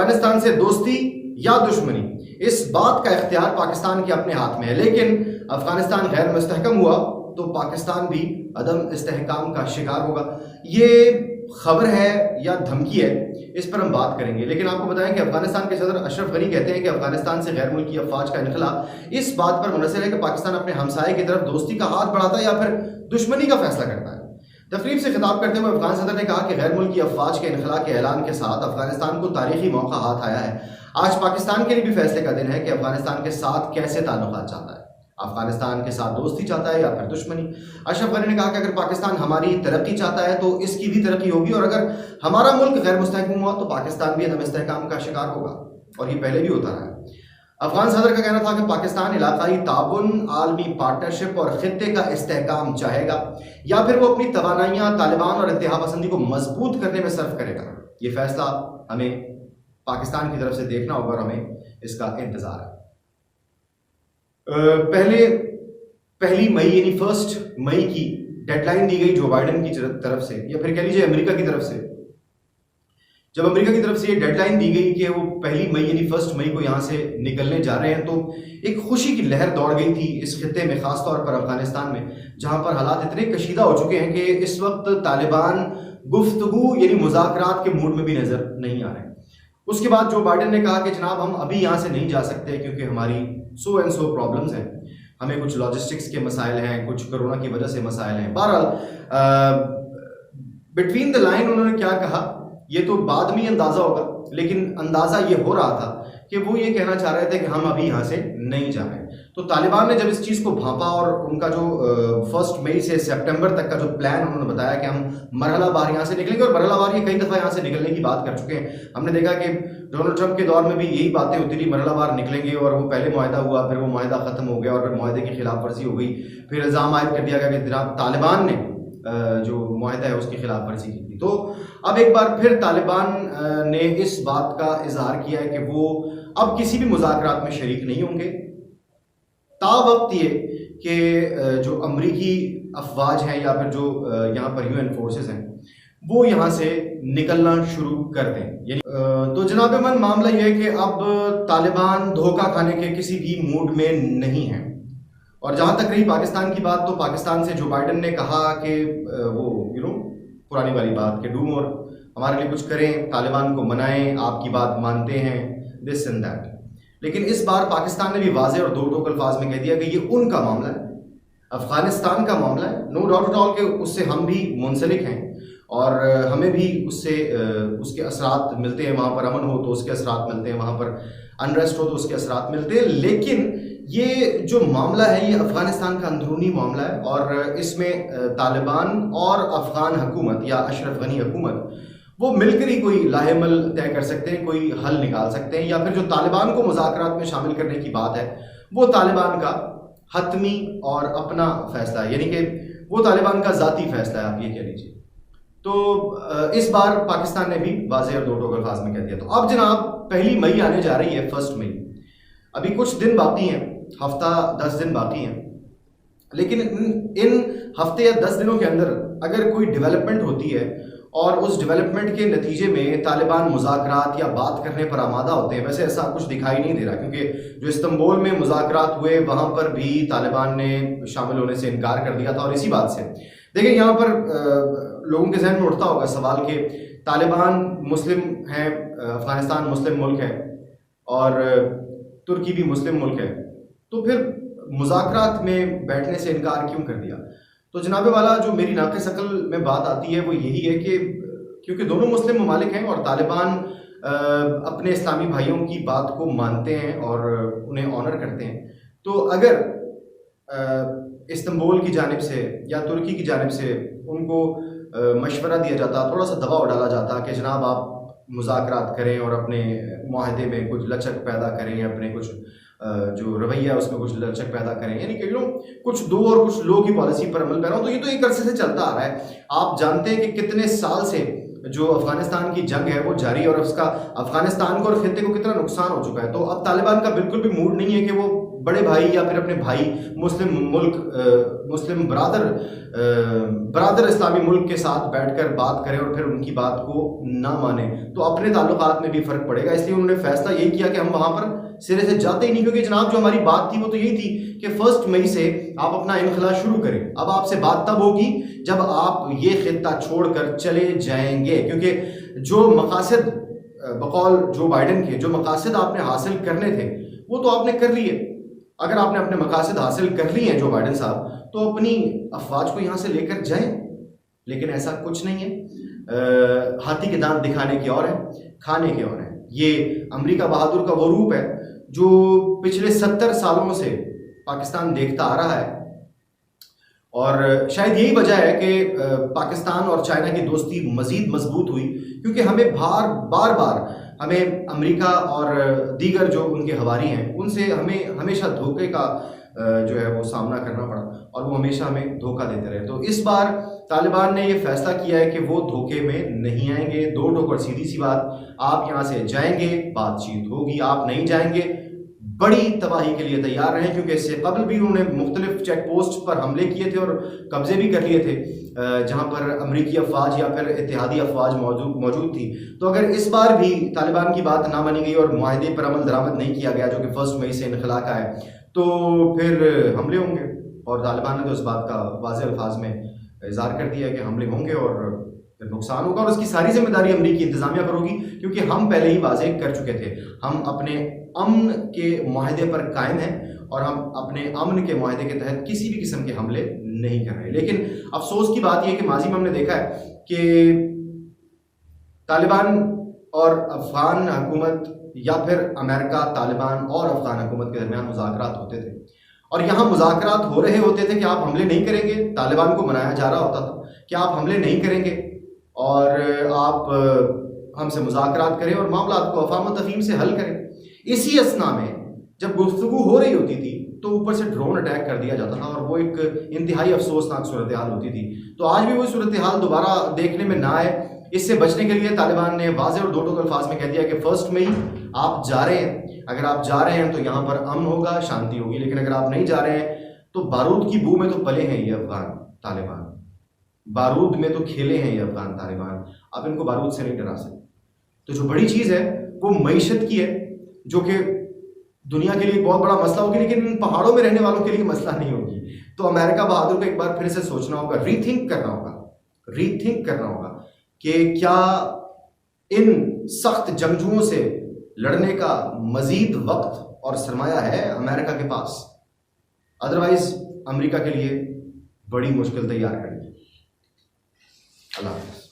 अफगानिस्तान से दोस्ती या दुश्मनी, इस बात का इख्तियार पाकिस्तान के अपने हाथ में है। लेकिन अफगानिस्तान गैर मुस्तहकम हुआ तो पाकिस्तान भी अदम इस्तेहकाम का शिकार होगा। ये खबर है या धमकी है, इस पर हम बात करेंगे। लेकिन आपको बताएं कि अफगानिस्तान के सदर अशरफ गनी कहते हैं कि अफगानिस्तान से गैर मुल्की अफवाज का इनखला इस बात पर मुनहसर है कि पाकिस्तान अपने हमसाये की तरफ दोस्ती का हाथ बढ़ाता है या फिर दुश्मनी का फैसला करता है। तकरीब से खिताब करते हुए अफगान सदर ने कहा कि गैर मुल्की अफवाज के इनखला के ऐलान के साथ अफगानिस्तान को तारीखी मौका हाथ आया है। आज पाकिस्तान के लिए भी फैसले का दिन है कि अफगानिस्तान के साथ कैसे ताल्लुकात चाहता है, अफगानिस्तान के साथ दोस्ती चाहता है या फिर दुश्मनी। अशरफ गनी ने कहा कि अगर पाकिस्तान हमारी तरक्की चाहता है तो इसकी भी तरक्की होगी, और अगर हमारा मुल्क गैर मुस्तहकम हुआ तो पाकिस्तान भी अदम इस्तेहकाम का शिकार होगा, और ये पहले भी होता रहा है। अफगान सदर का कहना था कि पाकिस्तान इलाकाई ताउन, आलमी पार्टनरशिप और खित्ते का इस्तेहकाम चाहेगा या फिर वो अपनी तवानाइयाँ तालिबान और इत्तेहाद पसंदी को मजबूत करने में सर्फ करेगा। ये फैसला हमें पाकिस्तान की तरफ से देखना होगा और हमें इसका इंतजार है। पहली मई यानी 1 मई की डेडलाइन दी गई जो बाइडेन की तरफ से, या फिर कह लीजिए अमेरिका की तरफ से। जब अमेरिका की तरफ से ये डेडलाइन दी गई कि वो 1 मई यानी 1 मई को यहाँ से निकलने जा रहे हैं, तो एक खुशी की लहर दौड़ गई थी इस खित्ते में, खासतौर पर अफगानिस्तान में, जहाँ पर हालात इतने कशीदा हो चुके हैं कि इस वक्त तालिबान गुफ्तगू यानी मुज़ाकरात के मूड में भी नजर नहीं आ रहे। उसके बाद जो बाइडेन ने कहा कि जनाब हम अभी यहाँ से नहीं जा सकते क्योंकि हमारी सो एंड सो प्रॉब्लम्स हैं, हमें कुछ लॉजिस्टिक्स के मसाइल हैं, कुछ कोरोना की वजह से मसाइल हैं। बहरहाल बिटवीन द लाइन उन्होंने क्या कहा ये तो बाद में अंदाजा होगा, लेकिन अंदाजा ये हो रहा था कि वो ये कहना चाह रहे थे कि हम अभी यहाँ से नहीं जा रहे। तो तालिबान ने जब इस चीज़ को भांपा और उनका जो 1 मई से सितंबर तक का जो प्लान उन्होंने बताया कि हम मरहलावार यहाँ से निकलेंगे, और मरहलावार ये कई दफ़ा यहाँ से निकलने की बात कर चुके हैं। हमने देखा कि डोनाल्ड ट्रंप के दौर में भी यही बातें होती रही, मरहलावार निकलेंगे, और वो पहले मुआहदा हुआ, फिर वो मुआहदा ख़त्म हो गया और फिर मुआहदे की खिलाफ वर्जी हो गई, फिर इल्ज़ाम आयद कर दिया गया कि जनाब तालिबान ने जो मुआहदा है उसकी खिलाफ वर्जी की थी। तो अब एक बार फिर तालिबान ने इस बात का इजहार किया है कि वो अब किसी भी मुज़ाकरात में शरीक नहीं होंगे तावक्त ये कि जो अमरीकी अफवाज हैं या फिर जो यहाँ पर यूएन फोर्सेस हैं वो यहाँ से निकलना शुरू कर दें। यानी तो जनाब मन मामला यह है कि अब तालिबान धोखा खाने के किसी भी मूड में नहीं है। और जहाँ तक रही पाकिस्तान की बात, तो पाकिस्तान से जो बाइडेन ने कहा कि वो पुरानी वाली बात कि डू मोर, हमारे लिए कुछ करें, तालिबान को मनाएं, आपकी बात मानते हैं, दिस एंड दैट। लेकिन इस बार पाकिस्तान ने भी वाज़ेह और दो टोक अल्फाज में कह दिया कि ये उनका मामला है, अफगानिस्तान का मामला है। नो डाउट एट ऑल कि उससे हम भी मुंसलिक हैं और हमें भी उससे उसके असरात मिलते हैं। वहाँ पर अमन हो तो उसके असरात मिलते हैं, वहाँ पर अनरेस्ट हो तो उसके असरात मिलते हैं। लेकिन ये जो मामला है ये अफगानिस्तान का अंदरूनी मामला है, और इसमें तालिबान और अफगान हुकूमत या अशरफ गनी हुकूमत वो मिलकर ही कोई लाहेमल तय कर सकते हैं, कोई हल निकाल सकते हैं, या फिर जो तालिबान को मुज़ाकरात में शामिल करने की बात है वो तालिबान का हतमी और अपना फैसला है, यानी कि वो तालिबान का ज़ाती फैसला है, आप ये कह लीजिए। तो इस बार पाकिस्तान ने भी वाज़ेह और दो टोक अल्फाज में कह दिया। तो अब जनाब 1 मई आने जा रही है, 1 मई, अभी कुछ दिन बाकी हैं, हफ्ता 10 दिन बाकी हैं। लेकिन इन हफ्ते या 10 दिनों के अंदर अगर कोई डेवलपमेंट होती है और उस डेवलपमेंट के नतीजे में तालिबान मुज़ाकरात या बात करने पर आमादा होते हैं, वैसे ऐसा कुछ दिखाई नहीं दे रहा, क्योंकि जो इस्तांबुल में मुज़ाकरात हुए वहाँ पर भी तालिबान ने शामिल होने से इनकार कर दिया था। और इसी बात से देखिए यहाँ पर लोगों के जहन में उठता होगा सवाल कि तालिबान मुस्लिम हैं, अफगानिस्तान मुस्लिम मुल्क है और तुर्की भी मुस्लिम मुल्क है, तो फिर मुज़ाकरात में बैठने से इनकार क्यों कर दिया? तो जनाबे वाला जो मेरी नाक़े शकल में बात आती है वो यही है कि क्योंकि दोनों मुस्लिम ममालिक हैं और तालिबान अपने इस्लामी भाइयों की बात को मानते हैं और उन्हें ऑनर करते हैं, तो अगर इस्तांबुल की जानिब से या तुर्की की जानिब से उनको मशवरा दिया जाता, थोड़ा सा दबाव डाला जाता कि जनाब आप मुज़ाकरात करें और अपने मुआहदे में कुछ लचक पैदा करें, अपने कुछ जो रवैया है उसमें कुछ लचक पैदा करें, यानी कि कुछ दो और कुछ लो की पॉलिसी पर अमल कर रहा हूँ, तो ये तो एक अरसे से चलता आ रहा है। आप जानते हैं कि कितने साल से जो अफगानिस्तान की जंग है वो जारी है और उसका अफगानिस्तान को और खित्ते को कितना नुकसान हो चुका है। तो अब तालिबान का बिल्कुल भी मूड नहीं है कि वो बड़े भाई या फिर अपने भाई मुस्लिम मुल्क मुस्लिम बरादर इस्लामी मुल्क के साथ बैठकर बात करें और फिर उनकी बात को ना माने तो अपने ताल्लुकात में भी फर्क पड़ेगा। इसलिए उन्होंने फैसला यही किया कि हम वहां पर सिरे से जाते ही नहीं, क्योंकि जनाब जो हमारी बात थी वो तो यही थी कि 1 मई से आप अपना इनखला शुरू करें। अब आपसे बात तब होगी जब आप ये खित्ता छोड़कर चले जाएंगे, क्योंकि जो मकासद बकौल जो बाइडन के जो मकासद आपने हासिल करने थे वो तो आपने कर लिए। अगर आपने अपने मकासद हासिल कर लिए हैं जो बाइडन साहब, तो अपनी अफवाज को यहाँ से लेकर जाएं, लेकिन ऐसा कुछ नहीं है। हाथी के दांत दिखाने के और है, खाने के और है। ये अमेरिका बहादुर का वो रूप है जो पिछले 70 सालों से पाकिस्तान देखता आ रहा है, और शायद यही वजह है कि पाकिस्तान और चाइना की दोस्ती मजीद मजबूत हुई, क्योंकि हमें बार बार हमें अमेरिका और दीगर जो उनके हवारी हैं उनसे हमें हमेशा धोखे का जो है वो सामना करना पड़ा, और वो हमेशा हमें धोखा देते रहे। तो इस बार तालिबान ने ये फैसला किया है कि वो धोखे में नहीं आएंगे। दो टोक और सीधी सी बात, आप यहाँ से जाएंगे बातचीत होगी, आप नहीं जाएंगे बड़ी तबाही के लिए तैयार रहें, क्योंकि इससे कबल भी उन्होंने मुख्तलिफ चेक पोस्ट पर हमले किए थे और कब्जे भी कर लिए थे जहां पर अमरीकी अफवाज या फिर इत्तेहादी अफवाज मौजूद थी। तो अगर इस बार भी तालिबान की बात ना मानी गई और मुआहदे पर अमल दरामद नहीं किया गया जो कि 1 मई से इनखला का है, तो फिर हमले होंगे, और तालिबान ने तो इस बात का वाज़ेह अल्फाज में इज़हार कर दिया है कि हमले होंगे और फिर नुकसान होगा, और उसकी सारी जिम्मेदारी अमरीकी इंतजामिया पर होगी, क्योंकि हम पहले ही वाज़ेह कर चुके थे। हम अपने अमन के मुआहदे पर कायम हैं और हम अपने अमन के मुआहदे के तहत किसी भी किस्म के हमले नहीं कर रहे। लेकिन अफसोस की बात यह है कि माजी में हमने देखा है कि तालिबान और अफगान हुकूमत या फिर अमेरिका तालिबान और अफगान हुकूमत के दरमियान मुज़ाकरात होते थे, और यहाँ मुज़ाकरात हो रहे होते थे कि आप हमले नहीं करेंगे। तालिबान को मनाया जा रहा होता था कि आप हमले नहीं करेंगे और आप हमसे मुज़ाकरात करें और मामला को अफ़ाम तफ़हीम से हल करें। इसी असना में जब गुफ्तगू हो रही होती थी तो ऊपर से ड्रोन अटैक कर दिया जाता था, और वो एक इंतहाई अफसोसनाक सूरत हाल होती थी। तो आज भी वही सूरत हाल दोबारा देखने में ना आए, इससे बचने के लिए तालिबान ने वाज़ेह और दो टोक अल्फाज में कह दिया कि 1 मई आप जा रहे हैं, अगर आप जा रहे हैं तो यहाँ पर अमन होगा, शांति होगी, लेकिन अगर आप नहीं जा रहे हैं तो बारूद की बू में तो पले हैं ये अफगान तालिबान, बारूद में तो खेले हैं ये अफगान तालिबान, आप इनको बारूद से नहीं डरा सकते। तो जो बड़ी चीज़ है वो मईशत की है, जो कि दुनिया के लिए बहुत बड़ा मसला होगी, लेकिन इन पहाड़ों में रहने वालों के लिए मसला नहीं होगी। तो अमेरिका बहादुर को एक बार फिर से सोचना होगा, रीथिंक करना होगा कि क्या इन सख्त जंगजुओं से लड़ने का मजीद वक्त और सरमाया है अमेरिका के पास। अदरवाइज अमेरिका के लिए बड़ी मुश्किल तैयार करेगी। अल्लाह हाफ़िज़।